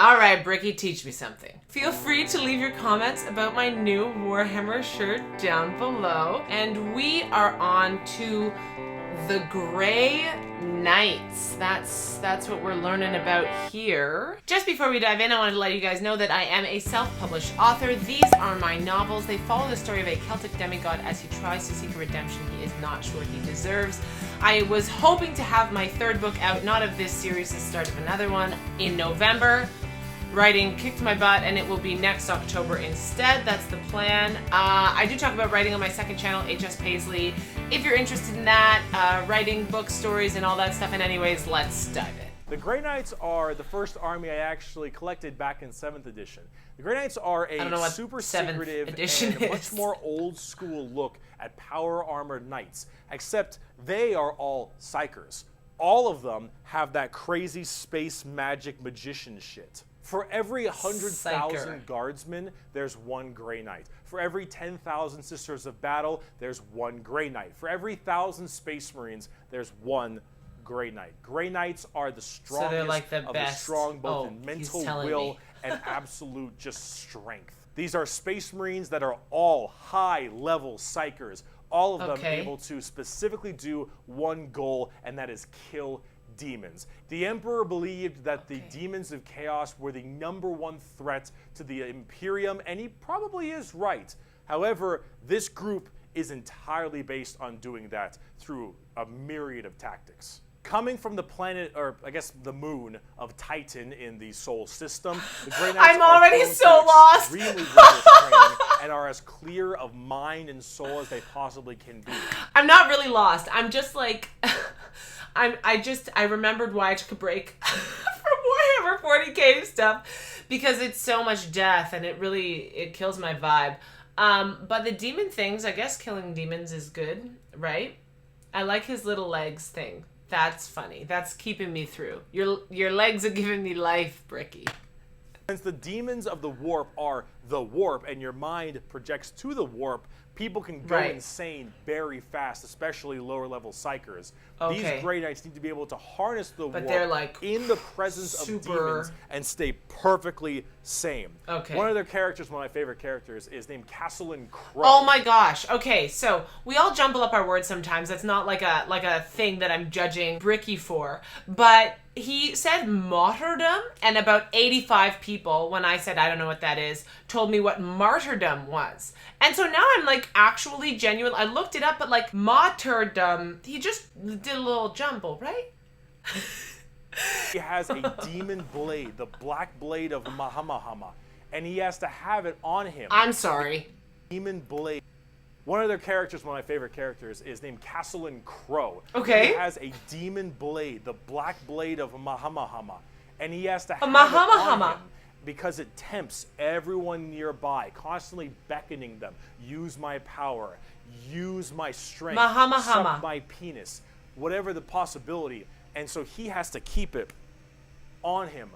Alright, Bricky, teach me something. Feel free to leave your comments about my new Warhammer shirt down below. And we are on to the Grey Knights. That's what we're learning about here. Just before we dive in, I wanted to let you guys know that I am a self-published author. These are my novels. They follow the story of a Celtic demigod as he tries to seek a redemption he is not sure he deserves. I was hoping to have my third book out, not of this series, the start of another one, in November. Writing kicked my butt, and it will be next October instead. That's the plan. I do talk about writing on my second channel, HS Paisley. If you're interested in that, writing book stories and all that stuff. And anyways, let's dive in. The Grey Knights are the first army I actually collected back in 7th edition. The Grey Knights are a super secretive and much more old school look at power armored knights, except they are all psychers. All of them have that crazy space magic magician shit. For every 100,000 guardsmen, there's one Grey Knight. For every 10,000 Sisters of Battle, there's one Grey Knight. For every 1,000 Space Marines, there's one Grey Knight. Grey Knights are the strongest of the strong, both in mental will and absolute just strength. These are Space Marines that are all high-level psychers, all of them able to specifically do one goal, and that is kill demons. The Emperor believed that the demons of chaos were the #1 threat to the Imperium, and he probably is right. However, this group is entirely based on doing that through a myriad of tactics. Coming from the planet, or I guess the moon of Titan in the Sol system, the Grey Knights I'm already so lost. Extremely rigorous training and are as clear of mind and soul as they possibly can be. I'm not really lost. I'm just like, I remembered why I took a break from Warhammer 40k stuff, because it's so much death and it kills my vibe. But the demon things, I guess killing demons is good, right? I like his little legs thing. That's funny. That's keeping me through. Your legs are giving me life, Bricky. Since the demons of the warp are the warp and your mind projects to the warp, people can go insane very fast, especially lower level psychers. These Grey Knights need to be able to harness the warp in the presence of demons and stay perfectly sane. One of their characters, one of my favorite characters, is named Castellan Crow. Oh my gosh. Okay, so we all jumble up our words sometimes. That's not like a thing that I'm judging Bricky for. But he said martyrdom, and about 85 people, when I said I don't know what that is, told me what martyrdom was. And so now I'm like actually genuine. I looked it up, but like martyrdom, he just did a little jumble, right? He has a demon blade, the black blade of Mahamahama, and he has to have it on him. I'm sorry. Demon blade. One of their characters, one of my favorite characters, is named Castellan Crow. He has a demon blade, the black blade of Mahamahama, and he has to have it on him because it tempts everyone nearby, constantly beckoning them. Use my power, use my strength, suck my penis, whatever the possibility. And so he has to keep it on him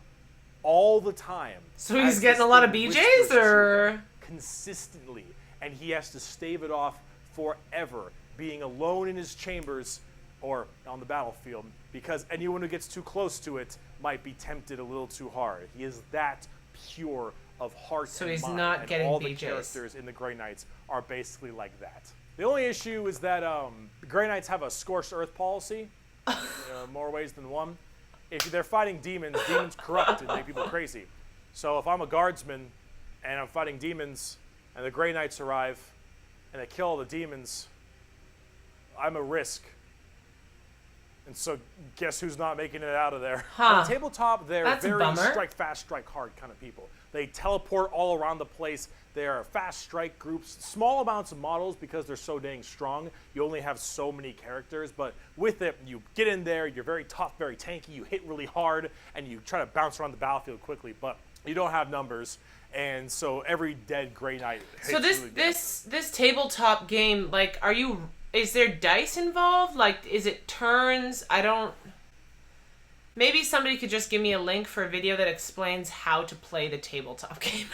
all the time. So he's getting a lot of BJs, or? Consistently. And he has to stave it off forever, being alone in his chambers or on the battlefield, because anyone who gets too close to it might be tempted a little too hard. He is that pure of heart and mind. So he's not getting all BJs. The characters in the Grey Knights are basically like that. The only issue is that the Grey Knights have a scorched earth policy, more ways than one. If they're fighting demons, demons corrupt and make people crazy. So if I'm a guardsman and I'm fighting demons, and the Grey Knights arrive, and they kill all the demons, I'm a risk. And so guess who's not making it out of there? On the tabletop, they're very strike fast, strike hard kind of people. They teleport all around the place. They are fast strike groups, small amounts of models because they're so dang strong. You only have so many characters, but with it, you get in there, you're very tough, very tanky, you hit really hard, and you try to bounce around the battlefield quickly, but you don't have numbers. And so every dead Grey Knight hits really this tabletop game, like, is there dice involved? Like, is it turns? Maybe somebody could just give me a link for a video that explains how to play the tabletop game.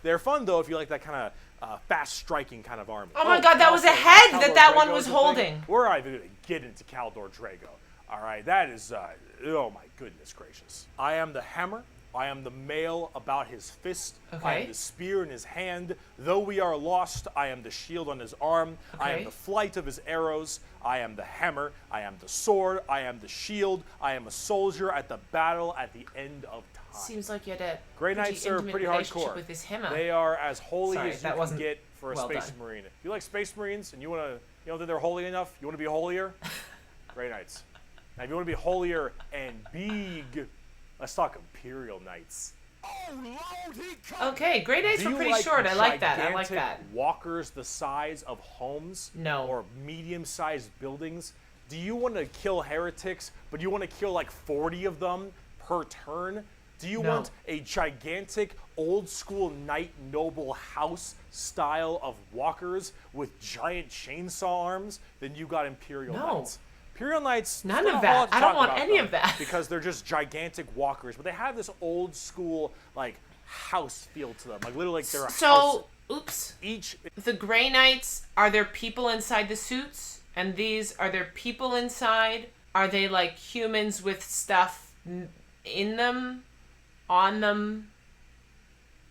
They're fun, though, if you like that kind of fast striking kind of army. Oh my god, that was a head that one was holding. We're not even going to get into Caldor Drago. All right, that is, oh my goodness gracious. I am the Hammer, I am the mail about his fist. Okay. I am the spear in his hand. Though we are lost, I am the shield on his arm. Okay. I am the flight of his arrows. I am the hammer. I am the sword. I am the shield. I am a soldier at the battle at the end of time. Seems like you had a Grey Knights are pretty hardcore. With his hammer. They are as holy Sorry, as you can get for a Space Marine. If you like Space Marines and you want to, you know that they're holy enough, you want to be holier, Grey Knights. Now, if you want to be holier and big, let's talk Imperial Knights. Okay, Grey Knights are pretty short. I like that. I like that. Walkers the size of homes? No. Or medium-sized buildings? Do you want to kill heretics, but you want to kill like 40 of them per turn? Do you want a gigantic, old-school knight noble house style of walkers with giant chainsaw arms? Then you got Imperial Knights. Imperial Knights, none of that. I don't want any of that. Because they're just gigantic walkers, but they have this old school like house feel to them. Like literally like they're a house. So, oops. Each the Grey Knights, are there people inside the suits? And these, are there people inside? Are they like humans with stuff in them? On them?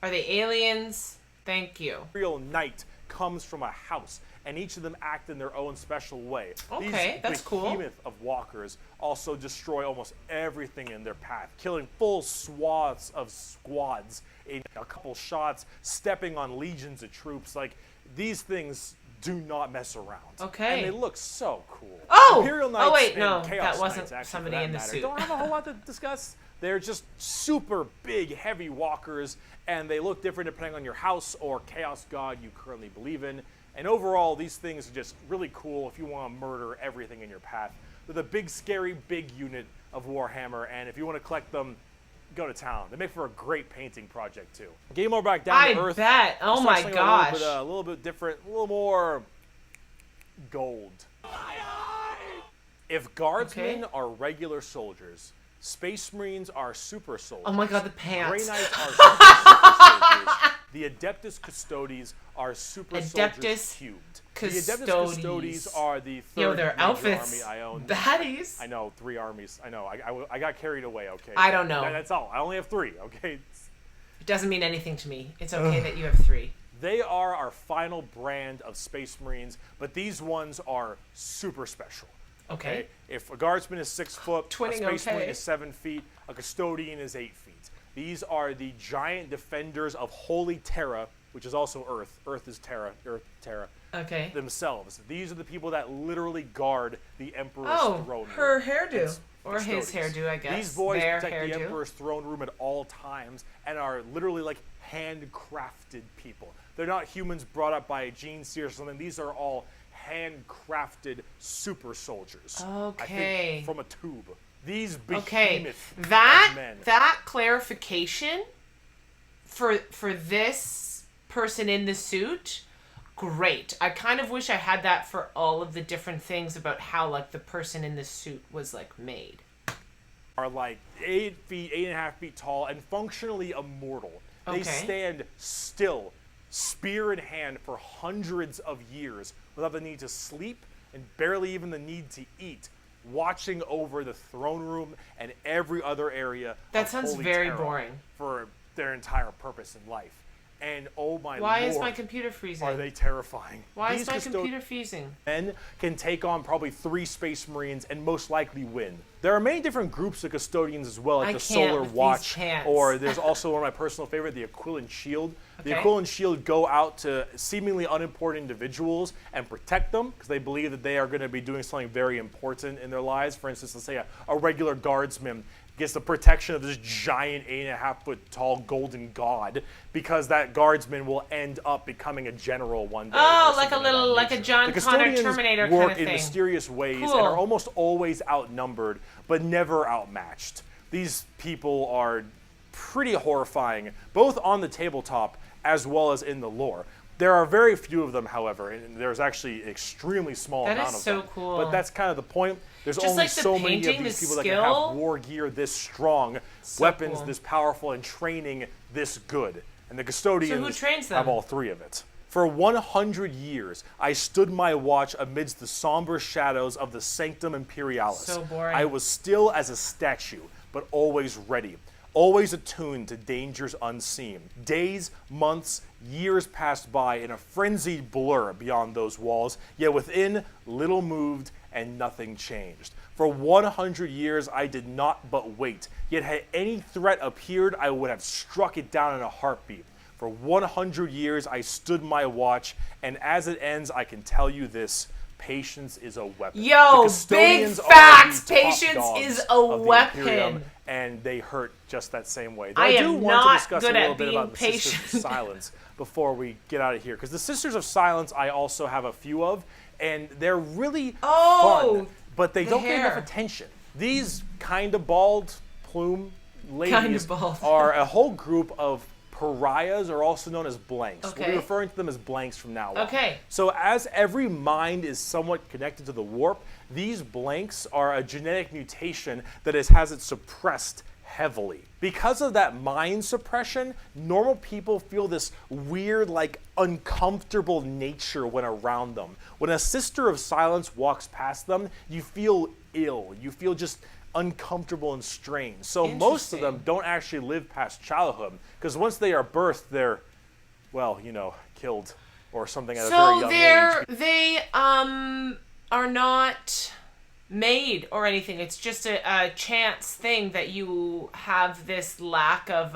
Are they aliens? Thank you. Imperial Knight comes from a house, and each of them act in their own special way. Okay, that's cool. These behemoth of walkers also destroy almost everything in their path, killing full swaths of squads in a couple shots, stepping on legions of troops. Like, these things do not mess around. Okay. And they look so cool. Oh! Imperial Knights wait, no, Chaos that wasn't Knights, actually, somebody in the suit. Don't have a whole lot to discuss. They're just super big, heavy walkers, and they look different depending on your house or chaos god you currently believe in. And overall, these things are just really cool if you want to murder everything in your path. They're the big, scary, big unit of Warhammer, and if you want to collect them, go to town. They make for a great painting project, too. Game over back down to Earth. I bet. Oh my gosh. A little bit different, a little more gold. If guardsmen are regular soldiers, Space Marines are super soldiers. Oh my god, the pants. Grey Knights are super soldiers. The Adeptus Costodes are super soldiers cubed. Custodes. The Adeptus Costodes are the third their outfits. army I own. Baddies. I know, 3 armies. I know. I got carried away, okay? I don't know. That's all. I only have 3, okay? It doesn't mean anything to me. It's okay that you have 3. They are our final brand of Space Marines, but these ones are super special. Okay. If a guardsman is 6 foot, a Space Marine is 7 feet, a custodian is 8 feet. These are the giant defenders of Holy Terra, which is also Earth. Earth is Terra. Earth, Terra. Okay. Themselves. These are the people that literally guard the Emperor's throne room. Her hairdo. Or his hairdo, I guess. These boys protect the Emperor's throne room at all times and are literally like handcrafted people. They're not humans brought up by a gene seer or something. These are all handcrafted super soldiers. Okay. I think from a tube. These behemoth men. That clarification for this person in the suit, great. I kind of wish I had that for all of the different things about how like the person in the suit was like made. Are like 8 feet, 8.5 feet tall, and functionally immortal. They stand still, spear in hand, for hundreds of years without the need to sleep and barely even the need to eat, watching over the throne room and every other area. That sounds very boring. For their entire purpose in life. And oh my lord. Why is my computer freezing? Are they terrifying? Why is my computer freezing? Men can take on probably 3 Space Marines and most likely win. There are many different groups of custodians as well, like the Solar Watch, or there's also one of my personal favorite, the Aquilin Shield. The Aquilin Shield go out to seemingly unimportant individuals and protect them because they believe that they are going to be doing something very important in their lives. For instance, let's say a regular guardsman gets the protection of this giant 8.5 foot tall golden god because that guardsman will end up becoming a general one day. Oh, like a John Connor Terminator kind of thing. Work in mysterious ways and are almost always outnumbered, but never outmatched. These people are pretty horrifying, both on the tabletop as well as in the lore. There are very few of them, however, and there's actually an extremely small amount of them. That is so cool. But that's kind of the point. There's just only like so many of these people that can have war gear this strong, weapons this powerful, and training this good. And the custodians have all 3 of it. For 100 years, I stood my watch amidst the somber shadows of the Sanctum Imperialis. So boring. I was still as a statue, but always ready. always attuned to dangers unseen. Days, months, years passed by in a frenzied blur beyond those walls, yet within little moved and nothing changed. For 100 years I did not but wait, yet had any threat appeared, I would have struck it down in a heartbeat. For 100 years I stood my watch, and as it ends I can tell you this: patience is a weapon. Yo, big facts! Patience is a weapon. And they hurt just that same way. I do am want not to discuss good a little at bit being about the patient. Sisters of Silence before we get out of here. Because the Sisters of Silence I also have a few of, and they're really fun, but they don't get enough attention. These kind of bald plume ladies are a whole group of pariahs, are also known as blanks. Okay. We'll be referring to them as blanks from now on. Okay. So as every mind is somewhat connected to the warp, these blanks are a genetic mutation that has it suppressed heavily. Because of that mind suppression, normal people feel this weird, like, uncomfortable nature when around them. When a Sister of Silence walks past them, you feel ill. You feel just uncomfortable and strange. So most of them don't actually live past childhood, because once they are birthed, they're, well, you know, killed or something at a very young age. So they are not made or anything. It's just a chance thing that you have this lack of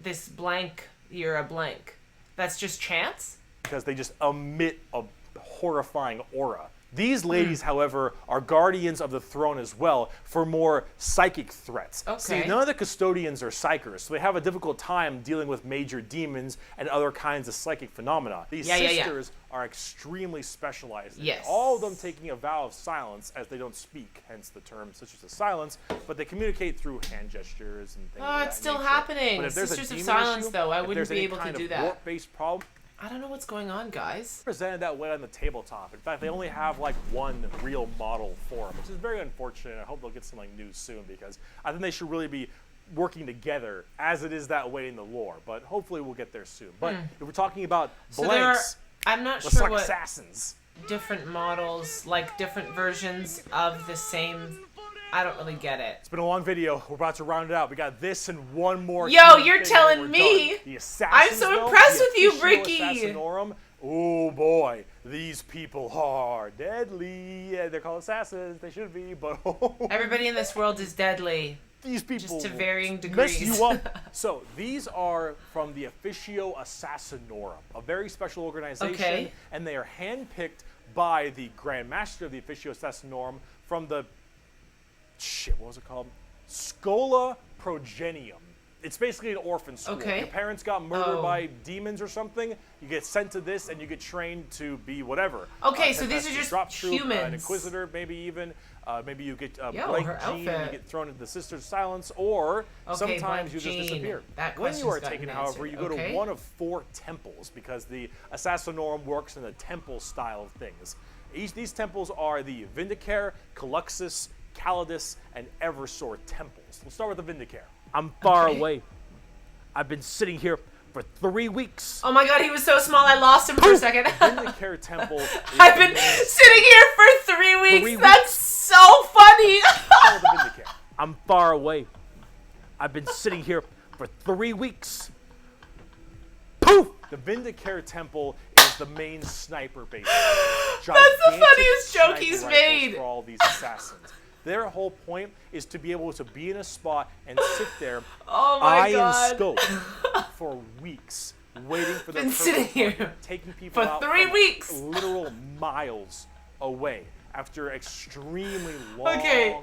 this blank. You're a blank. That's just chance? Because they just emit a horrifying aura. These ladies, however, are guardians of the throne as well for more psychic threats. Okay. See, none of the custodians are psychers, so they have a difficult time dealing with major demons and other kinds of psychic phenomena. These sisters are extremely specialized in all of them taking a vow of silence, as they don't speak, hence the term Sisters of Silence, but they communicate through hand gestures and things like that. Oh, it's still happening. But if there's Sisters a of demon Silence, issue, though, I if wouldn't there's be any able to kind do of that. warp-based problem, I don't know what's going on, guys. Presented that way on the tabletop. In fact, they only have like one real model for them, which is very unfortunate. I hope they'll get some like news soon, because I think they should really be working together as it is that way in the lore. But hopefully we'll get there soon. But if we're talking about blanks, I'm not let's sure talk what assassins. Different models, like different versions of the same. I don't really get it. It's been a long video. We're about to round it out. We got this and one more. Yo, you're telling me? The assassins, I'm so impressed with you, Bricky. Assasinorum. Oh boy, these people are deadly. Yeah, they're called assassins. They should be, but everybody in this world is deadly. These people just to varying degrees. Mess you up. So these are from the Officio Assasinorum, a very special organization, and they are handpicked by the Grand Master of the Officio Assasinorum from the what was it called? Schola Progenium. It's basically an orphan school. Your parents got murdered by demons or something. You get sent to this, and you get trained to be whatever. Okay, so these are just humans. An inquisitor, maybe even. Maybe you get a Yo, blank gene and you get thrown into the Sisters of Silence, or sometimes you just disappear. When you are taken, however, you go to one of 4 temples, because the Assasinorum works in the temple style of things. These temples are the Vindicare, Caluxus, Calidus, and Eversor temples. We'll start with the Vindicare. I'm far away. I've been sitting here for 3 weeks. Oh my god, he was so small I lost him for a second. Vindicare temple. I've been sitting here for 3 weeks. That's so funny. I'm far away. I've been sitting here for 3 weeks. Poof! The Vindicare temple is the main sniper base. That's the funniest joke he's made. For all these assassins. Their whole point is to be able to be in a spot and sit there, eye and scope, for weeks, waiting for their sitting here taking people for out 3 weeks, literal miles away after extremely long. Okay,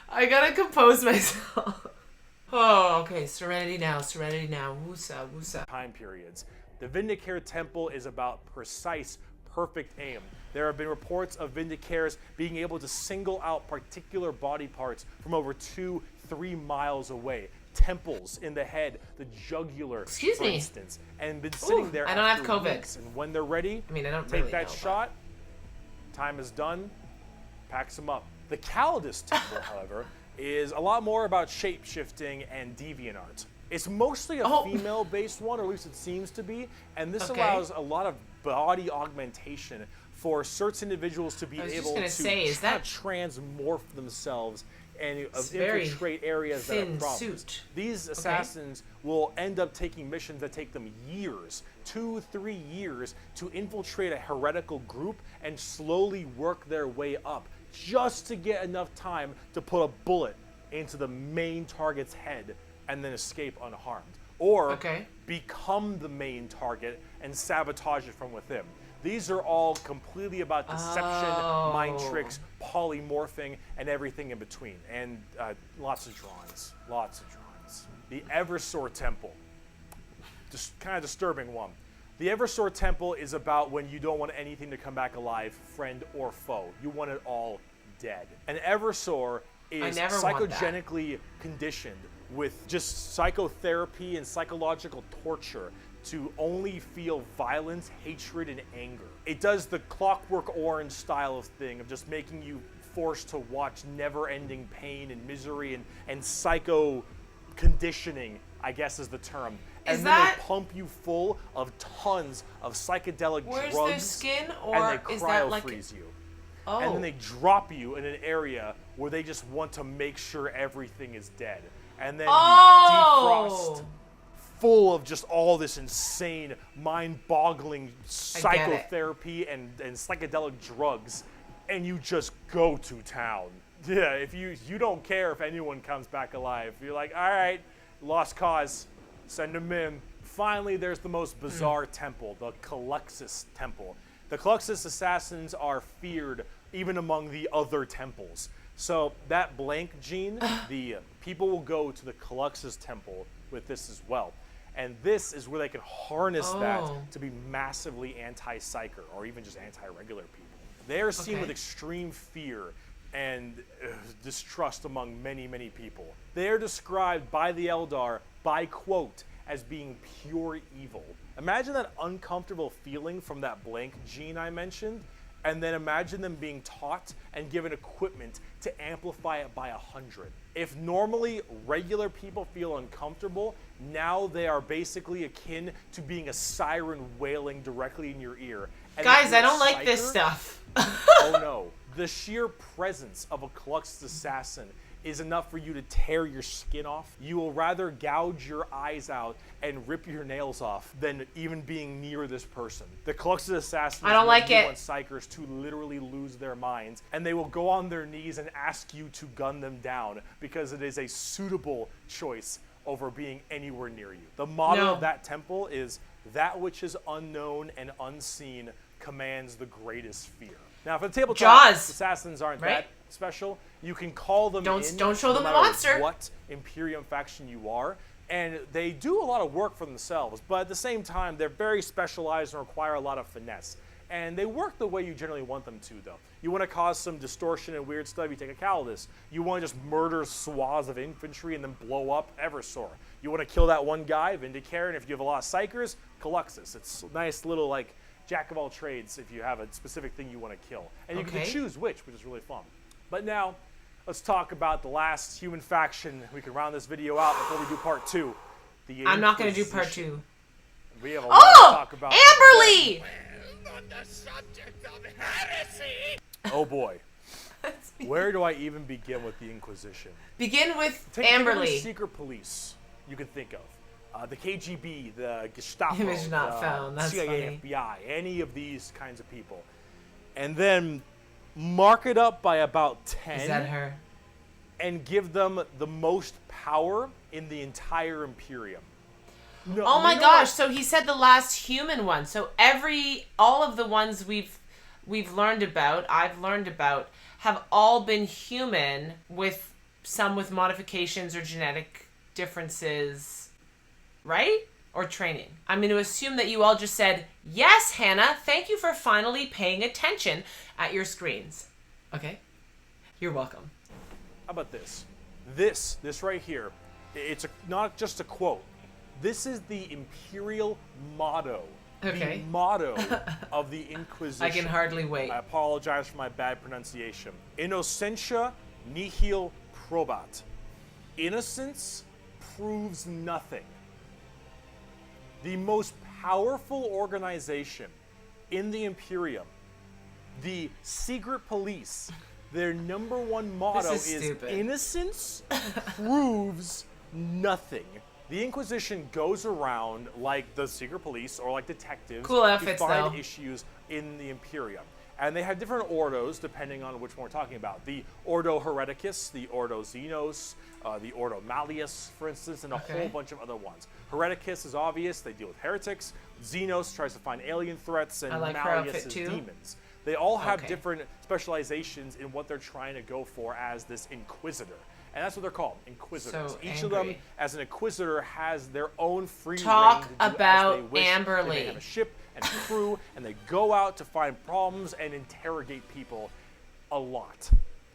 I gotta compose myself. Oh, okay, serenity now, woosah, woosah. Time periods. The Vindicare temple is about precise, perfect aim. There have been reports of Vindicares being able to single out particular body parts from over 2-3 miles away. Temples in the head, the jugular, for instance, and been sitting there. I don't have COVID. Weeks. And when they're ready, I don't take really that shot. Time is done. Packs them up. The Calidus temple, however, is a lot more about shape-shifting and deviant art. It's mostly a female-based one, or at least it seems to be, and this allows a lot of body augmentation for certain individuals to be able to transmorph themselves and infiltrate areas that are problems. Suit. These assassins will end up taking missions that take them years, 2-3 years, to infiltrate a heretical group and slowly work their way up, just to get enough time to put a bullet into the main target's head and then escape unharmed. Or become the main target and sabotage it from within. These are all completely about deception, mind tricks, polymorphing, and everything in between. And lots of drawings. The Eversor Temple. Just kind of disturbing one. The Eversor Temple is about when you don't want anything to come back alive, friend or foe. You want it all dead. And Eversor is psychogenically conditioned with just psychotherapy and psychological torture to only feel violence, hatred, and anger. It does the Clockwork Orange style of thing of just making you forced to watch never-ending pain and misery and psycho conditioning, I guess is the term. And then they pump you full of tons of psychedelic drugs. Where's their skin, or and they is that like cryo-freeze you. And then they drop you in an area where they just want to make sure everything is dead. And then you defrost, full of just all this insane, mind-boggling psychotherapy and psychedelic drugs, and you just go to town. Yeah, if you don't care if anyone comes back alive. You're like, all right, lost cause, send them in. Finally, there's the most bizarre temple, the Caluxus Temple. The Caluxus assassins are feared even among the other temples. So that blank gene, the people will go to the Caluxus Temple with this as well. And this is where they can harness that to be massively anti-psyker or even just anti-regular people. They are seen with extreme fear and distrust among many, many people. They are described by the Eldar, by quote, as being pure evil. Imagine that uncomfortable feeling from that blank gene I mentioned, and then imagine them being taught and given equipment to amplify it by 100. If normally regular people feel uncomfortable, now they are basically akin to being a siren wailing directly in your ear. And guys, I don't like this stuff. Oh no. The sheer presence of a Caluxus assassin is enough for you to tear your skin off. You will rather gouge your eyes out and rip your nails off than even being near this person. The Caluxus assassins want psychers to literally lose their minds, and they will go on their knees and ask you to gun them down because it is a suitable choice over being anywhere near you. The motto of that temple is, "That which is unknown and unseen commands the greatest fear." Now, for the tabletop, assassins aren't that special. You can call them don't show them the monster. What Imperium faction you are, and they do a lot of work for themselves, but at the same time, they're very specialized and require a lot of finesse. And they work the way you generally want them to, though. You want to cause some distortion and weird stuff, you take a Calidus. You want to just murder swaths of infantry and then blow up Eversor. You want to kill that one guy, Vindicare, and if you have a lot of psychers, Caluxus. It's a nice little, like, jack of all trades if you have a specific thing you want to kill. And you can choose which is really fun. But now, let's talk about the last human faction. We can round this video out before we do part 2. I'm not going to do part 2. We have a lot to talk about. Amberly! On the subject of heresy! Oh boy. Where do I even begin with the Inquisition? Begin with Amberly. Take secret police you can think of. The KGB, the Gestapo, Image not found. That's CIA, funny. FBI, any of these kinds of people. And then mark it up by about 10. Is that her? And give them the most power in the entire Imperium. No, oh my gosh, so he said the last human one. So all of the ones we've learned about, I've learned about, have all been human, with some with modifications or genetic differences, right? Or training. I'm going to assume that you all just said, yes, Hannah, thank you for finally paying attention at your screens. Okay? You're welcome. How about this? This right here, it's not just a quote. This is the Imperial motto. Okay. The motto of the Inquisition. I can hardly wait. I apologize for my bad pronunciation. Innocentia nihil probat. Innocence proves nothing. The most powerful organization in the Imperium, the secret police, Their #1 motto is innocence proves nothing. The Inquisition goes around like the secret police or like detectives to find issues in the Imperium. And they have different ordos depending on which one we're talking about. The Ordo Hereticus, the Ordo Xenos, the Ordo Malleus, for instance, and a whole bunch of other ones. Hereticus is obvious, they deal with heretics. Xenos tries to find alien threats, and Malleus is demons. They all have different specializations in what they're trying to go for as this Inquisitor. And that's what they're called, Inquisitors. Each of them, as an Inquisitor, has their own free reign to do as they wish. They have a ship and a crew, and they go out to find problems and interrogate people a lot.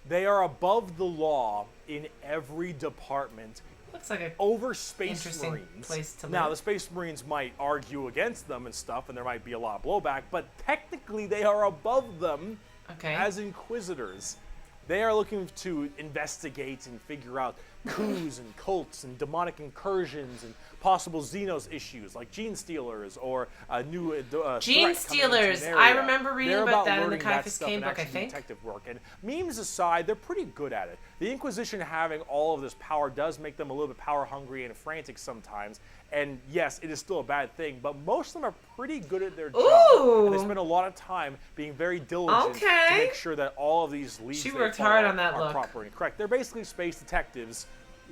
They are above the law in every department. Looks like a over Space Marines. Place to live. Now, the Space Marines might argue against them and stuff, and there might be a lot of blowback, but technically they are above them as Inquisitors. They are looking to investigate and figure out coups and cults and demonic incursions and possible Xenos issues like Gene Stealers or new Gene Stealers. I remember reading about that in the Caiaphas Cain book, I think. Detective work. And memes aside, they're pretty good at it. The Inquisition having all of this power does make them a little bit power hungry and frantic sometimes. And yes, it is still a bad thing, but most of them are pretty good at their job. And they spend a lot of time being very diligent to make sure that all of these leads they follow are proper and correct. They're basically space detectives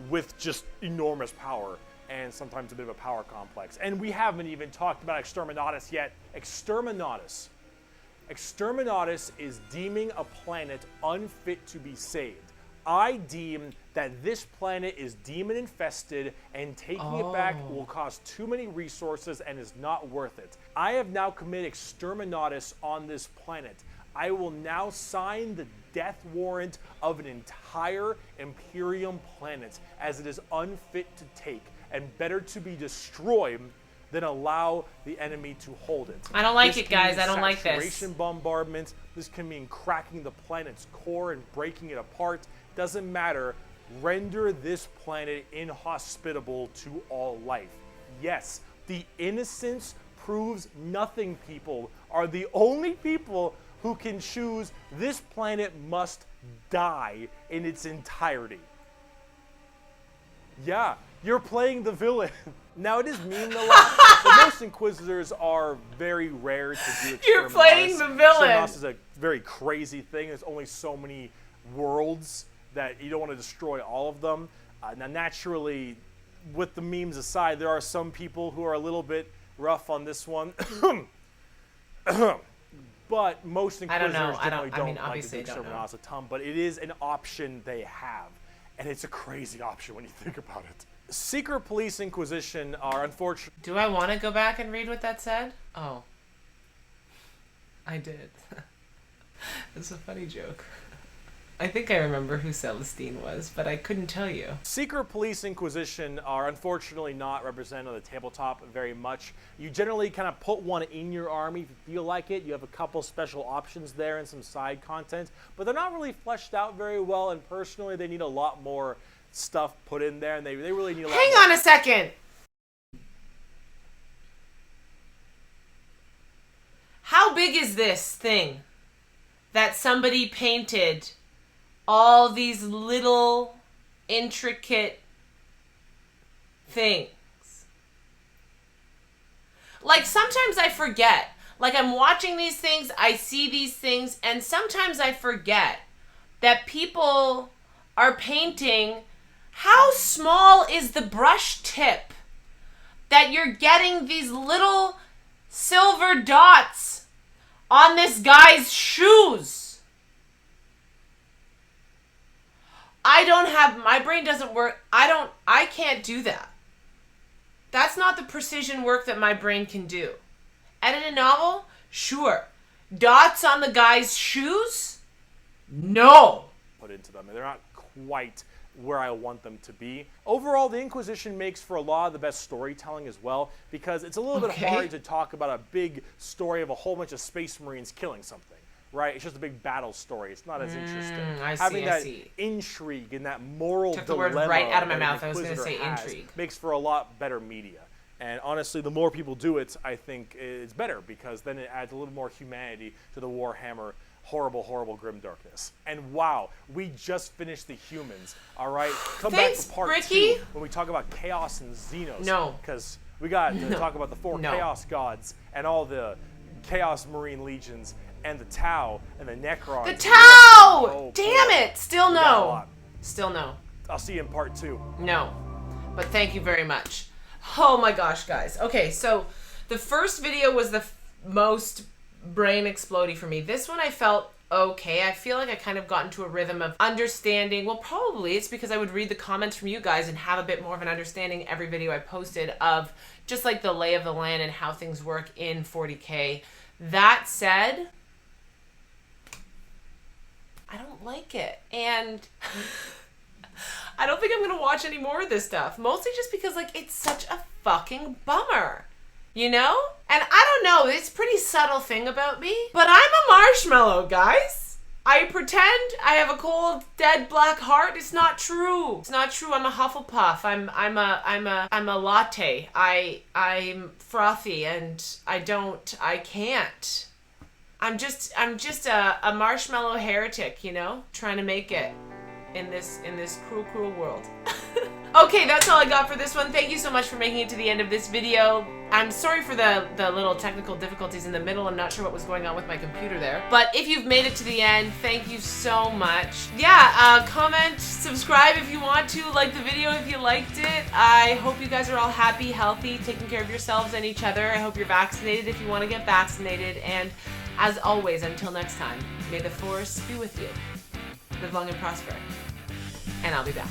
with just enormous power and sometimes a bit of a power complex. And we haven't even talked about Exterminatus yet. Exterminatus. Exterminatus is deeming a planet unfit to be saved. I deem that this planet is demon infested and taking it back will cost too many resources and is not worth it. I have now committed Exterminatus on this planet. I will now sign the death warrant of an entire Imperium planet as it is unfit to take and better to be destroyed than allow the enemy to hold it. I don't like it, guys. I don't like this. Saturation bombardment. This can mean cracking the planet's core and breaking it apart. Doesn't matter. Render this planet inhospitable to all life. Yes, the innocence proves nothing people are the only people who can choose this planet must die in its entirety. Yeah, you're playing the villain. Now, it is mean a lot, but most Inquisitors are very rare to do Exterminatus. You're playing the villain. Exterminatus is a very crazy thing. There's only so many worlds that you don't want to destroy all of them. Now, naturally, with the memes aside, there are some people who are a little bit rough on this one. But most Inquisitors generally don't like to do Exterminatus a ton, but it is an option they have. And it's a crazy option when you think about it. Secret Police Inquisition are unfortunately... Do I want to go back and read what that said? Oh. I did. It's a funny joke. I think I remember who Celestine was, but I couldn't tell you. Secret Police Inquisition are unfortunately not represented on the tabletop very much. You generally kind of put one in your army if you feel like it. You have a couple special options there and some side content, but they're not really fleshed out very well, and personally they need a lot more stuff put in there, and they really need a lot Hang on a second! How big is this thing that somebody painted all these little intricate things? Like, sometimes I forget. Like, I'm watching these things, I see these things, and sometimes I forget that people are painting. How small is the brush tip that you're getting these little silver dots on this guy's shoes? I don't have, my brain doesn't work. I can't do that. That's not the precision work that my brain can do. Edit a novel? Sure. Dots on the guy's shoes? No. Put into them, and they're not quite where I want them to be. Overall, the Inquisition makes for a lot of the best storytelling as well, because it's a little bit hard to talk about a big story of a whole bunch of Space Marines killing something. Right, it's just a big battle story. It's not as interesting. Having that intrigue and that moral dilemma. Took the word right out of my mouth. I was going to say intrigue. Makes for a lot better media. And honestly, the more people do it, I think it's better, because then it adds a little more humanity to the Warhammer horrible, horrible grim darkness. And wow, we just finished the humans. All right, come Thanks, back for part Bricky. 2 when we talk about chaos and Xenos. No. Because we got to talk about the 4 chaos gods and all the chaos marine legions and the Tau and the Necrons. The Tau! Damn it! Still no. Still no. I'll see you in part 2. No. But thank you very much. Oh my gosh, guys. Okay, so the first video was the most brain explodey for me. This one I felt okay. I feel like I kind of got into a rhythm of understanding. Well, probably it's because I would read the comments from you guys and have a bit more of an understanding every video I posted of just like the lay of the land and how things work in 40k. That said, I don't like it. And I don't think I'm going to watch any more of this stuff. Mostly just because like it's such a fucking bummer. You know? And I don't know, it's a pretty subtle thing about me, but I'm a marshmallow, guys. I pretend I have a cold, dead black heart. It's not true. It's not true. I'm a Hufflepuff. I'm a latte. I'm frothy and I can't. I'm just a marshmallow heretic, you know, trying to make it in this cruel, cruel world. Okay, that's all I got for this one. Thank you so much for making it to the end of this video. I'm sorry for the little technical difficulties in the middle. I'm not sure what was going on with my computer there. But if you've made it to the end, thank you so much. Yeah, comment, subscribe if you want to, like the video if you liked it. I hope you guys are all happy, healthy, taking care of yourselves and each other. I hope you're vaccinated if you want to get vaccinated. And as always, until next time, may the force be with you. Live long and prosper. And I'll be back.